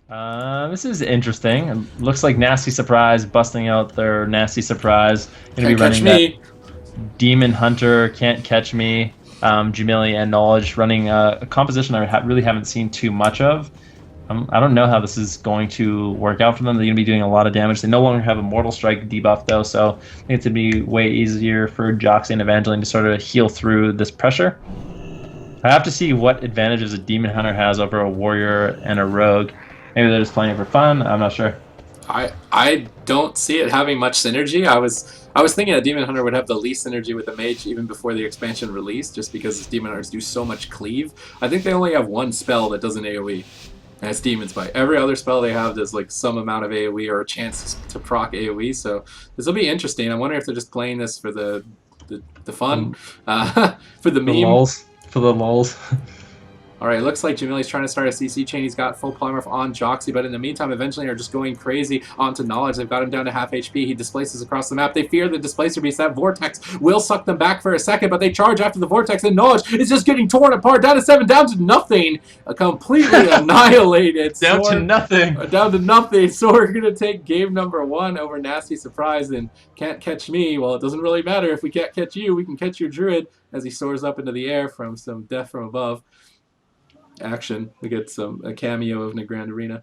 This is interesting. It looks like Nasty Surprise busting out their Nasty Surprise. Gonna be Can't catch running that me. Demon Hunter, Can't Catch Me, Jamili, and Knowledge, running a composition I really haven't seen too much of. I don't know how this is going to work out for them. They're going to be doing a lot of damage. They no longer have a Mortal Strike debuff, though, so I think it's going to be way easier for Joxy and Evangeline to sort of heal through this pressure. I have to see what advantages a Demon Hunter has over a Warrior and a Rogue. Maybe they're just playing it for fun. I'm not sure. I don't see it having much synergy. I was thinking that Demon Hunter would have the least synergy with the Mage even before the expansion release, just because Demon Hunters do so much cleave. I think they only have one spell that doesn't AoE, and it's Demon's Bite. Every other spell they have does like some amount of AoE or a chance to proc AoE. So this will be interesting. I wonder if they're just playing this for the fun, for the meme. Lulz. For the lulz. Alright, looks like Jamili's trying to start a CC chain. He's got full polymorph on Joxy, but in the meantime, eventually are just going crazy onto Knowledge. They've got him down to half HP. He displaces across the map. They fear the Displacer Beast. That Vortex will suck them back for a second, but they charge after the Vortex, and Knowledge is just getting torn apart. Down to 7, down to nothing. Completely annihilated. Down to nothing. Down to nothing. So we're going to take game number 1 over Nasty Surprise and Can't Catch Me. Well, it doesn't really matter. If we can't catch you, we can catch your Druid as he soars up into the air from some death from above. Action. We get a cameo of Nagrand Arena.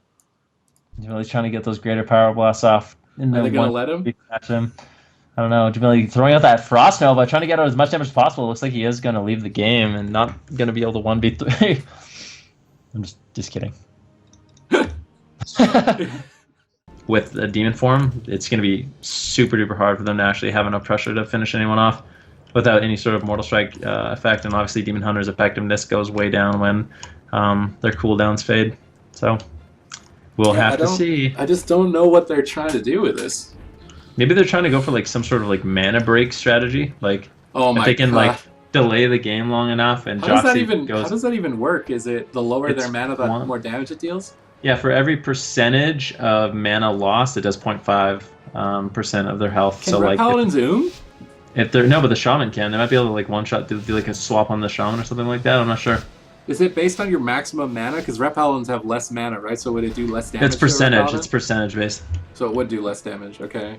Jamili's trying to get those greater power blasts off. Are they going to let him? Catch him? I don't know. Jamili throwing out that Frost Nova, trying to get out as much damage as possible. Looks like he is going to leave the game and not going to be able to 1v3. I'm just kidding. With a demon form, it's going to be super duper hard for them to actually have enough pressure to finish anyone off without any sort of Mortal Strike effect. And obviously Demon Hunter's effectiveness goes way down when their cooldowns fade. So we'll have to see. I just don't know what they're trying to do with this. Maybe they're trying to go for like some sort of like mana break strategy. Like if they can like delay the game long enough and how does that even work? Is it the lower their mana, the more damage it deals? Yeah, for every percentage of mana lost, it does 0.5% of their health. Can Red Paladins Oom? If they're but the Shaman can. They might be able to like one shot do like a swap on the Shaman or something like that. I'm not sure. Is it based on your maximum mana? Because Ret Paladins have less mana, right? So would it do less damage? It's percentage. It's percentage based. So it would do less damage. Okay.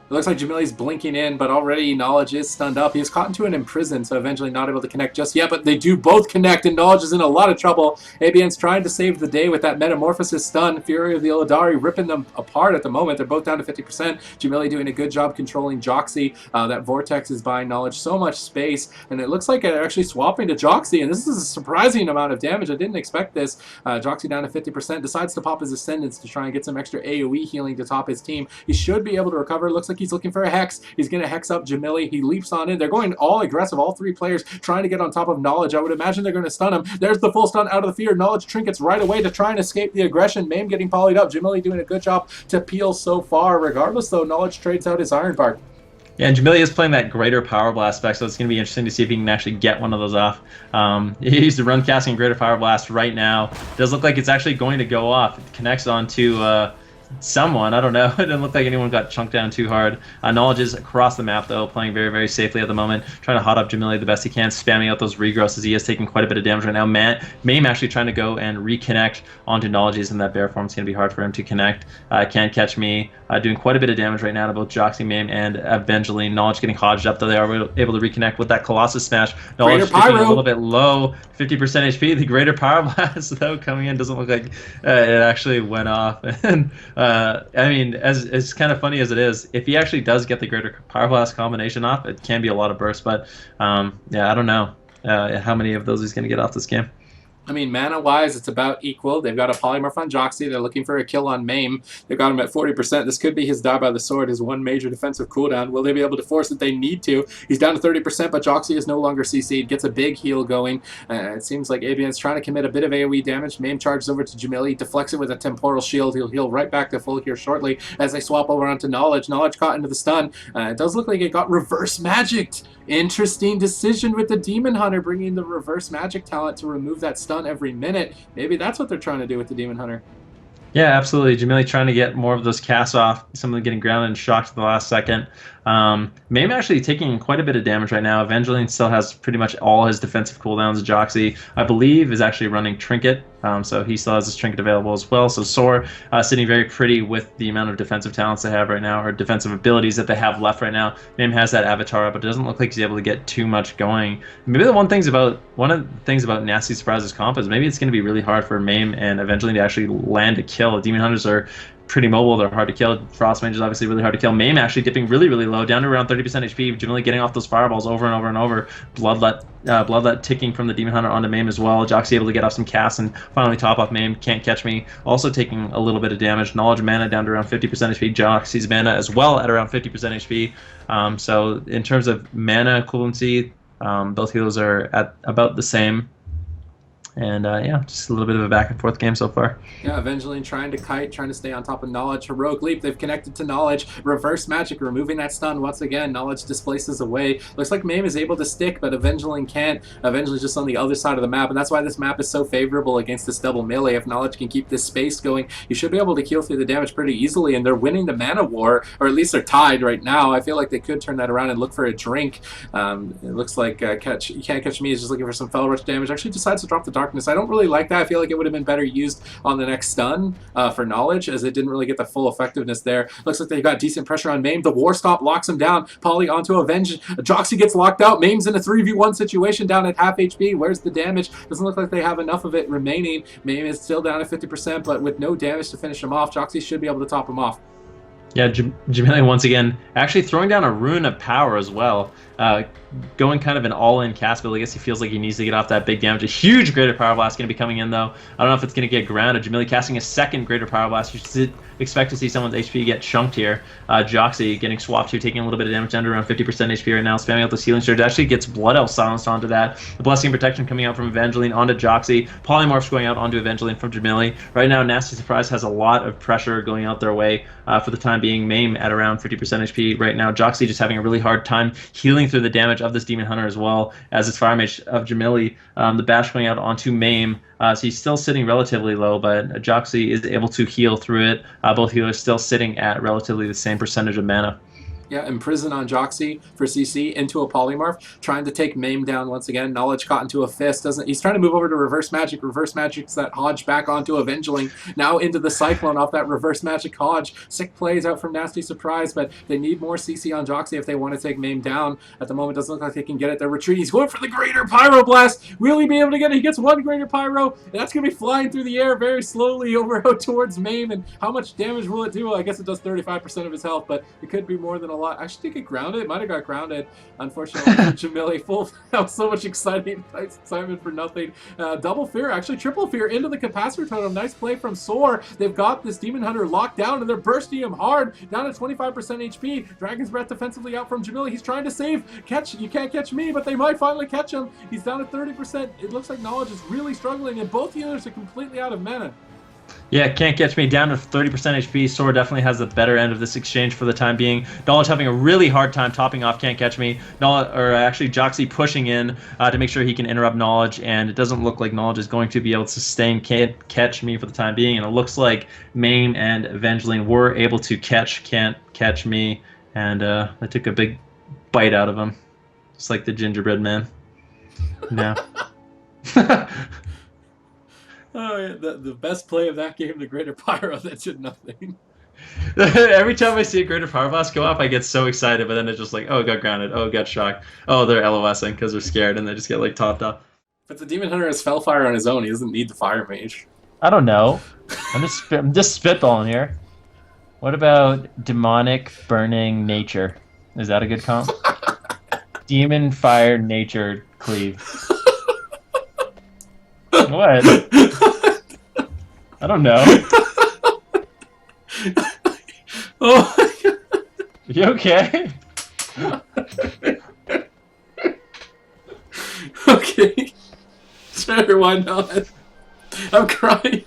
It looks like Jamili's blinking in, but already Knowledge is stunned up. He is caught into an imprison, so eventually not able to connect just yet, but they do both connect, and Knowledge is in a lot of trouble. ABN's trying to save the day with that Metamorphosis stun. Fury of the Illidari ripping them apart at the moment. They're both down to 50%. Jamili doing a good job controlling Joxy. That Vortex is buying Knowledge so much space, and it looks like they're actually swapping to Joxy, and this is a surprising amount of damage. I didn't expect this. Joxy down to 50%, decides to pop his Ascendants to try and get some extra AoE healing to top his team. He should be able to recover. Looks like he's looking for a Hex. He's going to Hex up Jamili. He leaps on in. They're going all aggressive, all three players trying to get on top of Knowledge. I would imagine they're going to stun him. There's the full stun out of the fear. Knowledge trinkets right away to try and escape the aggression. Mame getting polyed up. Jamili doing a good job to peel so far. Regardless, though, Knowledge trades out his Iron Bark. Yeah, and Jamili is playing that greater power blast spec, so it's going to be interesting to see if he can actually get one of those off. He's the run casting greater power blast right now. It does look like it's actually going to go off. It connects onto someone. I don't know. It didn't look like anyone got chunked down too hard. Knowledge is across the map, though, playing very, very safely at the moment, trying to hot up Jamili the best he can, spamming out those regrowths as he is taking quite a bit of damage right now. Mame actually trying to go and reconnect onto Knowledge. He's in that bear form. It's going to be hard for him to connect. Can't Catch Me. Doing quite a bit of damage right now to both Joxy, Mame, and Evangeline. Knowledge getting hodged up, though they are able to reconnect with that Colossus Smash. Knowledge a little bit low, 50% HP. The Greater Power Blast, though, coming in doesn't look like it actually went off. And I mean, as kind of funny as it is, if he actually does get the Greater Power Blast combination off, it can be a lot of burst. But yeah, I don't know how many of those he's going to get off this game. I mean, mana-wise, it's about equal. They've got a Polymorph on Joxy. They're looking for a kill on Mame. They've got him at 40%. This could be his Die by the Sword, his one major defensive cooldown. Will they be able to force it? They need to. He's down to 30%, but Joxy is no longer CC'd. Gets a big heal going. It seems like ABN's trying to commit a bit of AoE damage. Mame charges over to Jamili, deflects it with a Temporal Shield. He'll heal right back to full here shortly as they swap over onto Knowledge. Knowledge caught into the stun. It does look like it got reverse magicked. Interesting decision with the Demon Hunter, bringing the reverse magic talent to remove that stun every minute. Maybe that's what they're trying to do with the Demon Hunter. Yeah, absolutely. Jamili trying to get more of those casts off. Some of them getting grounded and shocked at the last second. Mame actually taking quite a bit of damage right now. Evangeline still has pretty much all his defensive cooldowns. Joxy, I believe, is actually running Trinket so he still has his trinket available as well. So SoaR sitting very pretty with the amount of defensive talents they have right now, or defensive abilities that they have left right now. Mame has that avatar, but it doesn't look like he's able to get too much going. Maybe one of the things about Nasty Surprise's comp is maybe it's going to be really hard for Mame and eventually to actually land a kill. Demon Hunters are pretty mobile, they're hard to kill. Frost Mage is obviously really hard to kill. Mame actually dipping really, really low, down to around 30% HP, generally getting off those fireballs over and over and over. Bloodlet ticking from the Demon Hunter onto Mame as well. Joxy able to get off some casts and finally top off Mame. Can't catch me. Also taking a little bit of damage. Knowledge mana down to around 50% HP. Joxy's mana as well at around 50% HP. So in terms of mana equivalency, both healers are at about the same. And yeah, just a little bit of a back and forth game so far. Yeah, Evangeline trying to kite, trying to stay on top of Knowledge. Heroic Leap, they've connected to Knowledge. Reverse Magic, removing that stun once again. Knowledge displaces away. Looks like Mame is able to stick, but Evangeline can't. Evangeline's just on the other side of the map, and that's why this map is so favorable against this double melee. If Knowledge can keep this space going, you should be able to heal through the damage pretty easily, and they're winning the mana war, or at least they're tied right now. I feel like they could turn that around and look for a drink. It looks like You Can't Catch Me is just looking for some Fell Rush damage. Actually decides to drop the Darkness. I don't really like that. I feel like it would have been better used on the next stun for Knowledge, as it didn't really get the full effectiveness there. Looks like they got decent pressure on Mame. The War Stop locks him down. Polly onto Avenge. Joxy gets locked out. Mame's in a 3v1 situation down at half HP. Where's the damage? Doesn't look like they have enough of it remaining. Mame is still down at 50%, but with no damage to finish him off. Joxy should be able to top him off. Yeah, Jamili once again actually throwing down a Rune of Power as well. Going kind of an all-in cast build. I guess he feels like he needs to get off that big damage. A huge Greater Power Blast going to be coming in, though. I don't know if it's going to get grounded. Jamili casting a second Greater Power Blast. You should expect to see someone's HP get chunked here. Joxy getting swapped here, taking a little bit of damage down to around 50% HP right now, spamming out the Healing Surge. Actually gets Blood Elf silenced onto that. The Blessing and Protection coming out from Evangeline onto Joxy. Polymorphs going out onto Evangeline from Jamili. Right now, Nasty Surprise has a lot of pressure going out their way for the time being. Mame at around 50% HP right now. Joxy just having a really hard time healing through the damage of this Demon Hunter, as well as its Fire Mage of Jamili. The bash going out onto Mame. So he's still sitting relatively low, but Joxy is able to heal through it. Both healers still sitting at relatively the same percentage of mana. Yeah, Imprison on Joxy for CC into a Polymorph, trying to take Mame down once again. Knowledge caught into a fist. He's trying to move over to Reverse Magic. Reverse Magic's that Hodge back onto Evangeline. Now into the Cyclone off that Reverse Magic Hodge. Sick plays out from Nasty Surprise, but they need more CC on Joxy if they want to take Mame down. At the moment, doesn't look like they can get it. They're retreating. He's going for the Greater Pyro Blast. Will he be able to get it? He gets one Greater Pyro, and that's going to be flying through the air very slowly over out towards Mame. And how much damage will it do? I guess it does 35% of his health, but it could be more than a lot. I actually think it grounded. It might have got grounded. Unfortunately, Jamili, that was so much excitement for nothing. Double Fear, actually Triple Fear into the Capacitor Totem. Nice play from SoaR. They've got this Demon Hunter locked down, and they're bursting him hard, down to 25% HP. Dragon's Breath defensively out from Jamili. He's trying to save. You can't catch me, but they might finally catch him. He's down at 30%. It looks like Knowledge is really struggling, and both healers are completely out of mana. Yeah, Can't Catch Me down to 30% HP. SoaR definitely has the better end of this exchange for the time being. Knowledge having a really hard time topping off Can't Catch Me. Actually Joxy pushing in to make sure he can interrupt Knowledge, and it doesn't look like Knowledge is going to be able to sustain Can't Catch Me for the time being, and it looks like Mame and Evangeline were able to catch Can't Catch Me, and they took a big bite out of him. Just like the gingerbread man. Yeah. Oh, yeah, the best play of that game, the Greater Pyro, that did nothing. Every time I see a Greater Power Blast go off, I get so excited, but then it's just like, oh, it got grounded, oh, it got shocked, oh, they're LOSing because they're scared, and they just get like topped up. But the Demon Hunter has Fellfire on his own. He doesn't need the Fire Mage. I don't know. I'm just spitballing here. What about Demonic Burning Nature? Is that a good comp? Demon Fire Nature Cleave. What? I don't know. Oh my God. You okay? Okay. Sure, why not? I'm crying.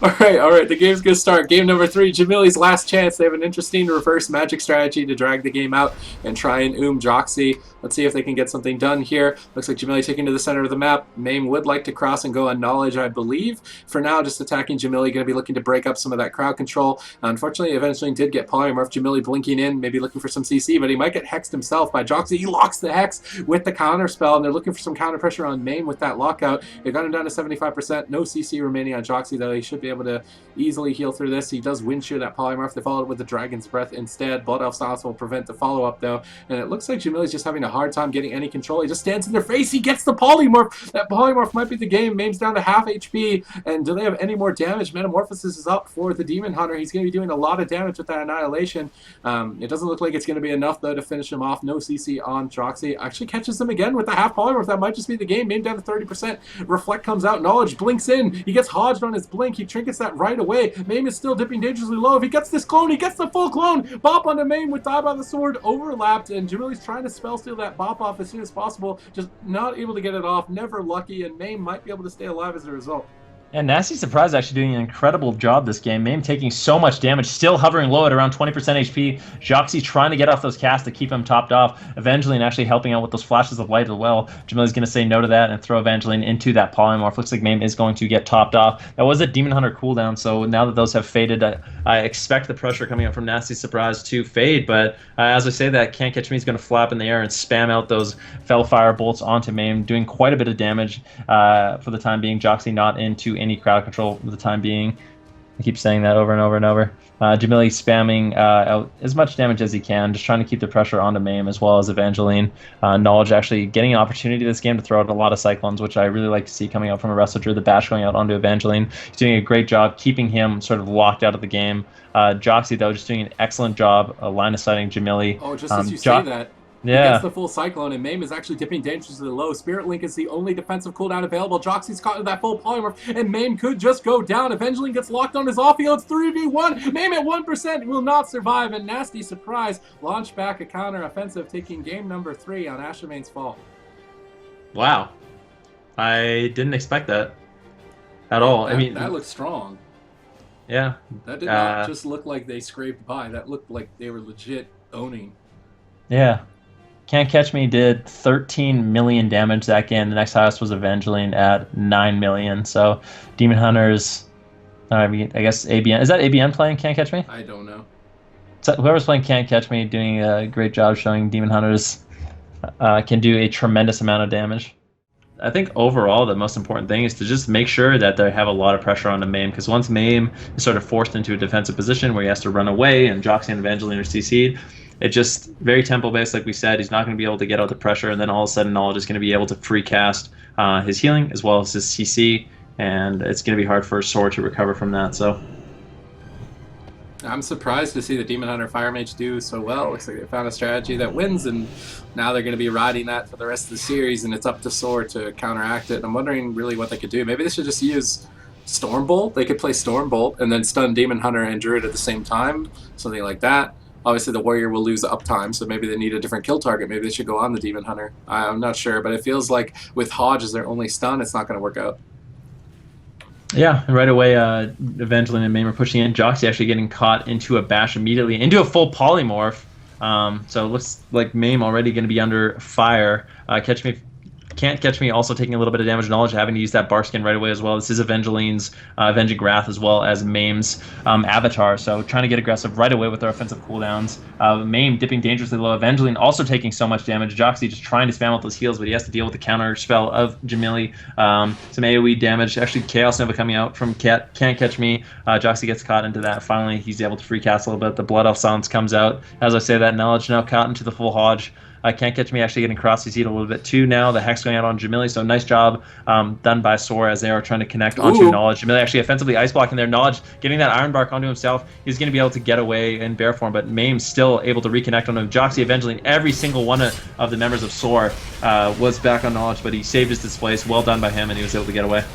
Alright, the game's gonna start. Game number 3, Jamili's last chance. They have an interesting reverse magic strategy to drag the game out and try and Joxy. Let's see if they can get something done here. Looks like Jamili taking to the center of the map. Mame would like to cross and go on Knowledge, I believe. For now, just attacking Jamili, going to be looking to break up some of that crowd control. Unfortunately, eventually did get polymorph. Jamili blinking in, maybe looking for some CC, but he might get hexed himself by Joxy. He locks the hex with the counter spell, and they're looking for some counter pressure on Mame with that lockout. They got him down to 75%. No CC remaining on Joxy, though. He should be able to easily heal through this. He does wind shear that polymorph. They followed with the Dragon's Breath instead. Blood Elf Silence will prevent the follow-up, though, and it looks like Jamili's just having a hard time getting any control. He just stands in their face. He gets the polymorph. That polymorph might be the game. Mame's down to half HP, and do they have any more damage? Metamorphosis is up for the Demon Hunter. He's going to be doing a lot of damage with that Annihilation. It doesn't look like it's going to be enough, though, to finish him off. No CC on Joxy. Actually catches him again with the half polymorph. That might just be the game. Mame down to 30%. Reflect comes out. Knowledge blinks in. He gets hodged on his blink. He trinkets that right away. Mame is still dipping dangerously low. If he gets this clone, he gets the full clone. Bop onto Mame with Die by the Sword. Overlapped, and Jamili's trying to spell steal that bop off as soon as possible. Just not able to get it off. Never lucky, and Mame might be able to stay alive as a result. And Nasty Surprise actually doing an incredible job this game. Mame taking so much damage, still hovering low at around 20% HP. Joxy trying to get off those casts to keep him topped off. Evangeline actually helping out with those flashes of light as well. Jamili's going to say no to that and throw Evangeline into that polymorph. Looks like Mame is going to get topped off. That was a Demon Hunter cooldown, so now that those have faded, I expect the pressure coming up from Nasty Surprise to fade. But as I say that, Can't Catch Me is going to flap in the air and spam out those Fellfire bolts onto Mame, doing quite a bit of damage for the time being. Joxy not into any crowd control for the time being. I keep saying that over and over and over. Jamili spamming out as much damage as he can, just trying to keep the pressure onto Mame as well as Evangeline. Knowledge actually getting an opportunity this game to throw out a lot of Cyclones, which I really like to see coming out from a wrestler. The bash going out onto Evangeline. He's doing a great job keeping him sort of locked out of the game. Joxy, though, just doing an excellent job line of sighting Jamili. Oh, just as you say that. Yeah. He gets the full Cyclone, and Mame is actually dipping dangerously low. Spirit Link is the only defensive cooldown available. Joxy's caught in that full polymorph, and Mame could just go down. Evangeline gets locked on his off-heal. It's 3v1. Mame at 1% will not survive, and Nasty Surprise launch back a counter offensive, taking game number 3 on Ashamane's fall. Wow. I didn't expect that at all. I mean, that looks strong. Yeah. That did not just look like they scraped by. That looked like they were legit owning. Yeah. Can't Catch Me did 13 million damage that game. The next highest was Evangeline at 9 million. So Demon Hunters, I guess ABN. Is that ABN playing Can't Catch Me? I don't know. So whoever's playing Can't Catch Me doing a great job showing Demon Hunters can do a tremendous amount of damage. I think overall the most important thing is to just make sure that they have a lot of pressure on the Mame, because once Mame is sort of forced into a defensive position where he has to run away and Joxy and Evangeline are CC'd, it's just very tempo-based, like we said. He's not going to be able to get out the pressure, and then all of a sudden Knowledge is going to be able to free cast his healing as well as his CC, and it's going to be hard for SoaR to recover from that. So I'm surprised to see the Demon Hunter Fire Mage do so well. Looks like they found a strategy that wins, and now they're going to be riding that for the rest of the series, and it's up to SoaR to counteract it. And I'm wondering really what they could do. Maybe they should just use Stormbolt. They could play Stormbolt and then stun Demon Hunter and Druid at the same time, something like that. Obviously, the Warrior will lose uptime, so maybe they need a different kill target. Maybe they should go on the Demon Hunter. I'm not sure, but it feels like with Hodge as their only stun, it's not going to work out. Yeah, right away, Evangeline and Mame are pushing in. Joxy actually getting caught into a bash immediately, into a full polymorph. So it looks like Mame already going to be under fire. Can't Catch Me also taking a little bit of damage. Knowledge having to use that bark skin right away as well. This is Evangeline's Avenging Wrath as well as Mame's avatar. So trying to get aggressive right away with their offensive cooldowns. Mame dipping dangerously low. Evangeline also taking so much damage. Joxy just trying to spam out those heals, but he has to deal with the counter spell of Jamili. Some AoE damage. Actually, Chaos Nova coming out from Can't Catch Me. Joxy gets caught into that. Finally, he's able to free cast a little bit. The Blood Elf Silence comes out. As I say that, Knowledge now caught into the full Hodge. Can't Catch Me actually getting cross CC'd a little bit too now. The Hex going out on Jamili, so nice job done by SoaR as they are trying to connect onto Knowledge. Jamili actually offensively ice blocking there. Knowledge getting that Iron Bark onto himself. He's going to be able to get away in bear form, but Mame's still able to reconnect on him. Joxy, Evangeline, every single one of the members of SoaR was back on Knowledge, but he saved his displace. Well done by him, and he was able to get away.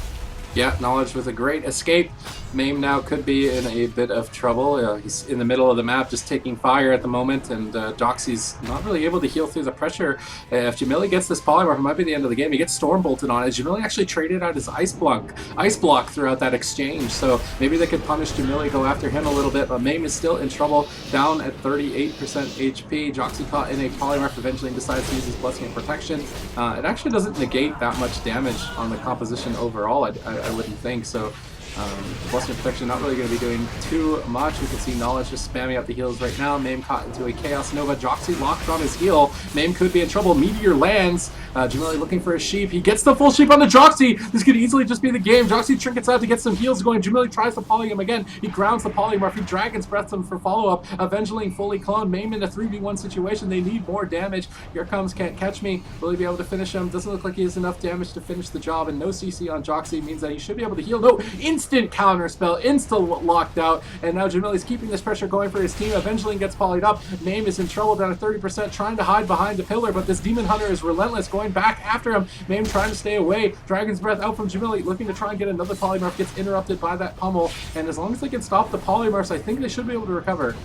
Yeah, Knowledge with a great escape. Mame now could be in a bit of trouble. He's in the middle of the map, just taking fire at the moment, and Doxy's not really able to heal through the pressure. If Jamili gets this polymorph, it might be the end of the game. He gets storm bolted on it. Jamili actually traded out his ice block throughout that exchange, so maybe they could punish Jamili, go after him a little bit, but Mame is still in trouble, down at 38% HP. Joxy caught in a polymorph, eventually decides to use his Blessing of Protection. It actually doesn't negate that much damage on the composition overall, I wouldn't think, so Blessing of Protection not really going to be doing too much. We can see Knowledge just spamming out the heals right now. Mame caught into a Chaos Nova. Joxy locked on his heal. Mame could be in trouble. Meteor lands. Jamili looking for a sheep. He gets the full sheep on the Joxy. This could easily just be the game. Joxy trinkets out to get some heals going. Jamili tries to poly him again. He grounds the polymorph. He Dragon's Breaths him for follow-up. Eventually fully cloned. Mame in a 3v1 situation. They need more damage. Here comes Can't Catch Me. Will he be able to finish him? Doesn't look like he has enough damage to finish the job, and no CC on Joxy means that he should be able to heal. No, instant counter spell, insta locked out, and now Jamili's keeping this pressure going for his team. Eventually gets polyed up. Mame is in trouble, down at 30%, trying to hide behind the pillar, but this Demon Hunter is relentless, going back after him. Mame trying to stay away. Dragon's Breath out from Jamili, looking to try and get another polymorph, gets interrupted by that pummel, and as long as they can stop the polymorphs, I think they should be able to recover.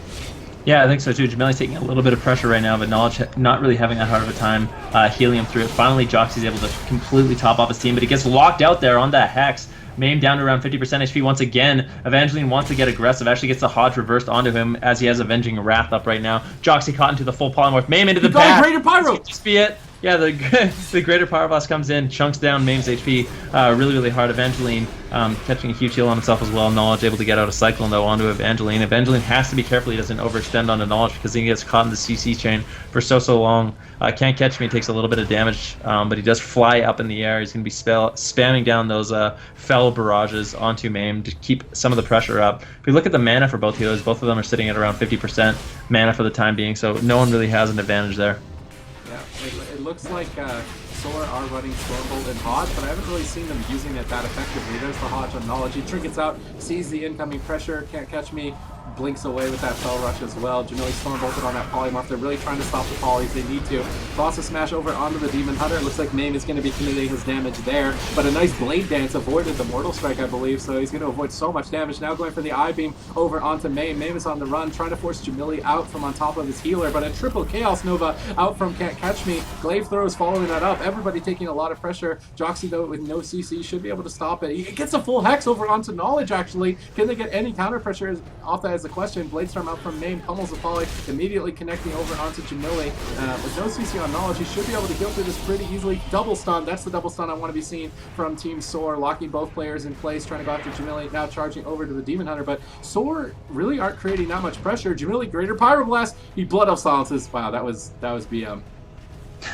Yeah, I think so too. Jamili's taking a little bit of pressure right now, but Knowledge not really having that hard of a time healing him through it. Finally, Joxy's able to completely top off his team, but he gets locked out there on that Hex. Mame down to around 50% HP once again. Evangeline wants to get aggressive, actually gets the Hodge reversed onto him as he has Avenging Wrath up right now. Joxy caught into the full polymorph. Mame into the back. Greater Pyro! Just be it. Yeah, the Greater Power Blast comes in, chunks down Mame's HP really, really hard. Evangeline catching a huge heal on himself as well. Knowledge able to get out a Cyclone, though, onto Evangeline. Evangeline has to be careful he doesn't overextend onto Knowledge because he gets caught in the CC chain for so long. Can't Catch Me takes a little bit of damage, but he does fly up in the air. He's going to be spamming down those fell barrages onto Mame to keep some of the pressure up. If we look at the mana for both healers, both of them are sitting at around 50% mana for the time being, so no one really has an advantage there. Yeah, it looks like SoaR are running Stormbolt and Hodge, but I haven't really seen them using it that effectively. There's the Hodge on Knowledge. He trinkets out, sees the incoming pressure, Can't Catch Me, blinks away with that Fell Rush as well. Jamili Stormbolted on that polymorph. They're really trying to stop the polys. They need to. Toss a smash over onto the Demon Hunter. It looks like Mame is going to be committing his damage there, but a nice Blade Dance avoided the Mortal Strike, I believe, so he's going to avoid so much damage. Now going for the I-Beam over onto Mame. Mame is on the run, trying to force Jamili out from on top of his healer, but a triple Chaos Nova out from Can't Catch Me. Glaive Throws following that up. Everybody taking a lot of pressure. Joxy, though, with no CC, should be able to stop it. He gets a full Hex over onto Knowledge, actually. Can they get any counter pressure off that is the question. Bladestorm out from Mame, pummels the poly, immediately connecting over onto Jamili. With no CC on Knowledge, he should be able to heal through this pretty easily. Double stun, that's the double stun I want to be seeing from Team SoaR, locking both players in place, trying to go after Jamili, now charging over to the Demon Hunter, but SoaR really aren't creating that much pressure. Jamili, Greater Pyroblast, he Blood Elf silences. Wow, that was BM.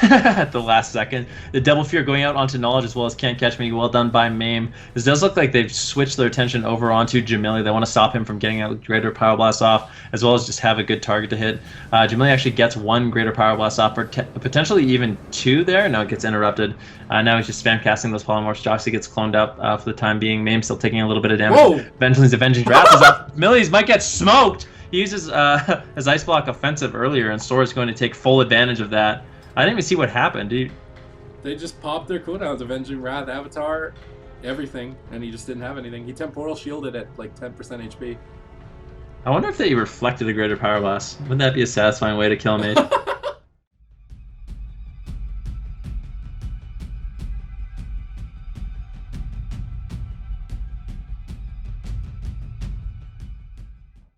At the last second. The Double Fear going out onto Knowledge as well as Can't Catch Me. Well done by Mame. This does look like they've switched their attention over onto Jamili. They want to stop him from getting a Greater Power Blast off, as well as just have a good target to hit. Jamili actually gets one Greater Power Blast off, or potentially even two there. No, it gets interrupted. Now he's just spam casting those polymorphs. Joxy gets cloned up for the time being. Mame still taking a little bit of damage. Whoa! Evangeline's Avenging Wrath is up. Millies might get smoked. He uses his Ice Block offensive earlier, and SoaR is going to take full advantage of that. I didn't even see what happened, dude. They just popped their cooldowns, Avenging Wrath, Avatar, everything, and he just didn't have anything. He temporal shielded at like 10% HP. I wonder if they reflected a Greater Power Blast. Wouldn't that be a satisfying way to kill a mage?